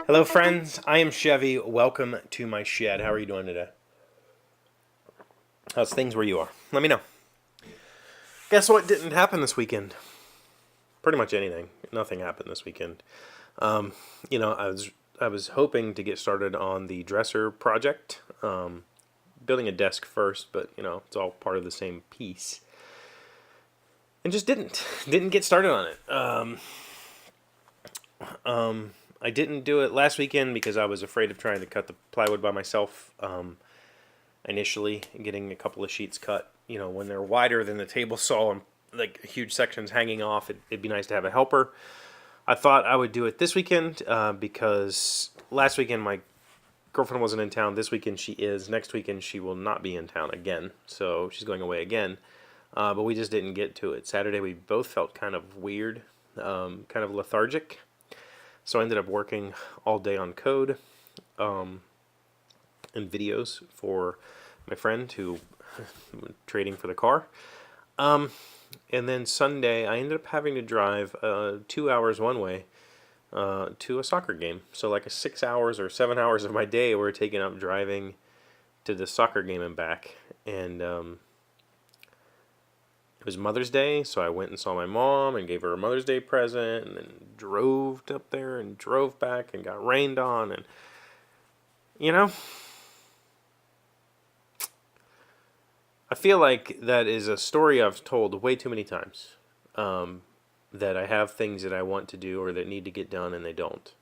Hello friends, I am Chevee. Welcome to my shed. How are you doing today? How's things where you are? Let me know. Guess what didn't happen this weekend? Pretty much anything. Nothing happened this weekend. I was hoping to get started on the dresser project. Building a desk first, but it's all part of the same piece. And just didn't get started on it. I didn't do it last weekend because I was afraid of trying to cut the plywood by myself. Initially, getting a couple of sheets cut, when they're wider than the table saw and like huge sections hanging off, it'd be nice to have a helper. I thought I would do it this weekend because last weekend my girlfriend wasn't in town. This weekend she is. Next weekend she will not be in town again, so she's going away again. But we just didn't get to it. Saturday we both felt kind of weird, kind of lethargic. So I ended up working all day on code and videos for my friend who trading for the car. And then Sunday I ended up having to drive 2 hours one way to a soccer game. So like 6 hours or 7 hours of my day were taken up driving to the soccer game and back. And it was Mother's Day, so I went and saw my mom and gave her a Mother's Day present, and then drove up there and drove back and got rained on, and I feel like that is a story I've told way too many times, that I have things that I want to do or that need to get done and they don't.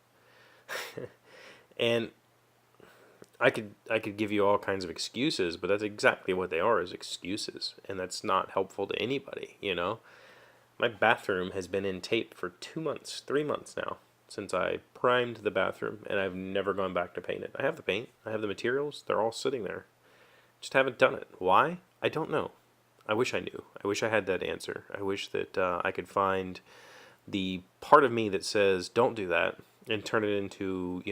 And I could give you all kinds of excuses, but that's exactly what they are, is excuses, and that's not helpful to anybody, My bathroom has been in tape for 2 months, 3 months now, since I primed the bathroom, and I've never gone back to paint it. I have the paint, I have the materials, they're all sitting there. Just haven't done it. Why? I don't know. I wish I knew. I wish I had that answer. I wish that I could find the part of me that says, don't do that, and turn it into,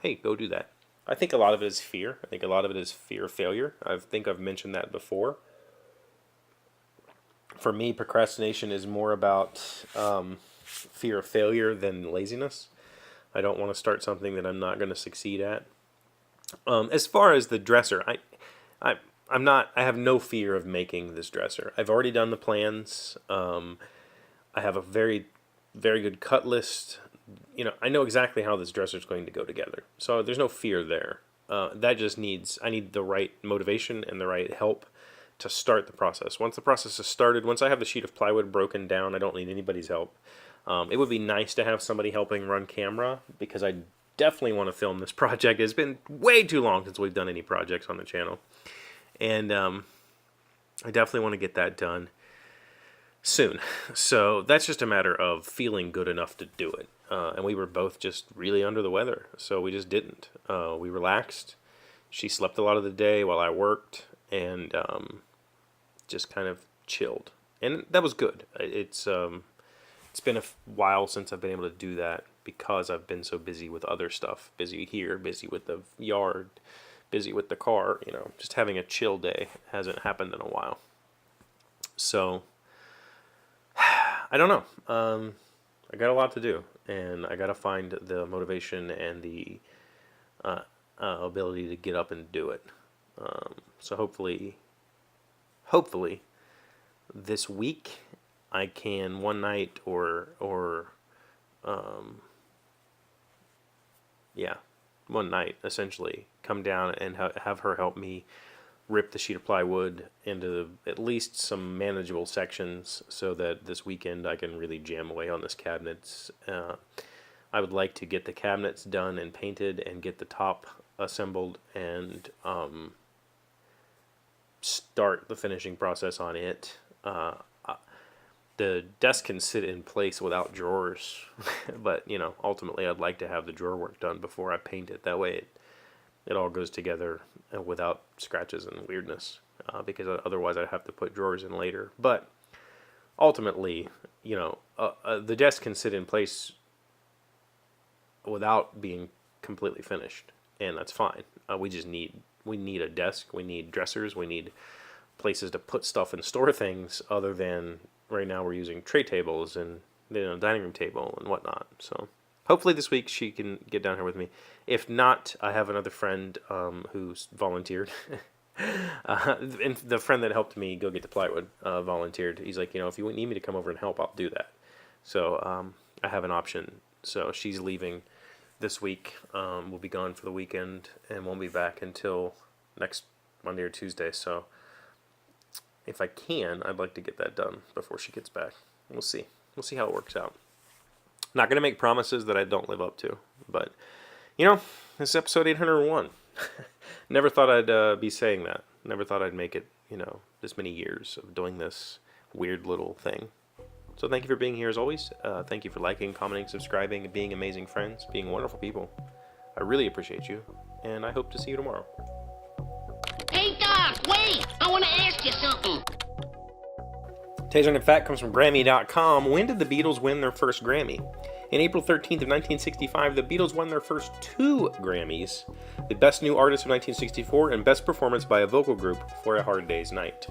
hey, go do that. I think a lot of it is fear. I think a lot of it is fear of failure. I think I've mentioned that before. For me, procrastination is more about fear of failure than laziness. I don't want to start something that I'm not going to succeed at. As far as the dresser, I have no fear of making this dresser. I've already done the plans. I have a very, very good cut list. I know exactly how this dresser is going to go together. So there's no fear there. That just I need the right motivation and the right help to start the process. Once the process is started, once I have the sheet of plywood broken down, I don't need anybody's help. It would be nice to have somebody helping run camera, because I definitely want to film this project. It's been way too long since we've done any projects on the channel. And I definitely want to get that done soon. So that's just a matter of feeling good enough to do it. And we were both just really under the weather, so we just didn't. We relaxed. She slept a lot of the day while I worked, and just kind of chilled. And that was good. It's been a while since I've been able to do that, because I've been so busy with other stuff. Busy here, busy with the yard, busy with the car. Just having a chill day hasn't happened in a while. So I don't know. I got a lot to do, and I got to find the motivation and the ability to get up and do it. So hopefully this week I can one night or one night essentially come down and have her help me rip the sheet of plywood into at least some manageable sections, so that this weekend I can really jam away on this cabinets. I would like to get the cabinets done and painted and get the top assembled and start the finishing process on it. The desk can sit in place without drawers, but ultimately I'd like to have the drawer work done before I paint it. That way it all goes together without scratches and weirdness, because otherwise I'd have to put drawers in later. But ultimately, the desk can sit in place without being completely finished, and that's fine. We need a desk, we need dressers, we need places to put stuff and store things other than right now we're using tray tables and dining room table and whatnot. So hopefully this week she can get down here with me. If not, I have another friend who's volunteered. And the friend that helped me go get the plywood volunteered. He's like, if you need me to come over and help, I'll do that. So I have an option. So she's leaving this week. We'll be gone for the weekend and won't be back until next Monday or Tuesday. So if I can, I'd like to get that done before she gets back. We'll see. We'll see how it works out. Not going to make promises that I don't live up to. But, this is episode 801. Never thought I'd be saying that. Never thought I'd make it, this many years of doing this weird little thing. So thank you for being here as always. Thank you for liking, commenting, subscribing, and being amazing friends, being wonderful people. I really appreciate you, and I hope to see you tomorrow. Hey, Doc, wait! I want to ask you something. Taser and Fact comes from Grammy.com. When did the Beatles win their first Grammy? In April 13th of 1965, the Beatles won their first 2 Grammys, the Best New Artist of 1964 and Best Performance by a Vocal Group for A Hard Day's Night.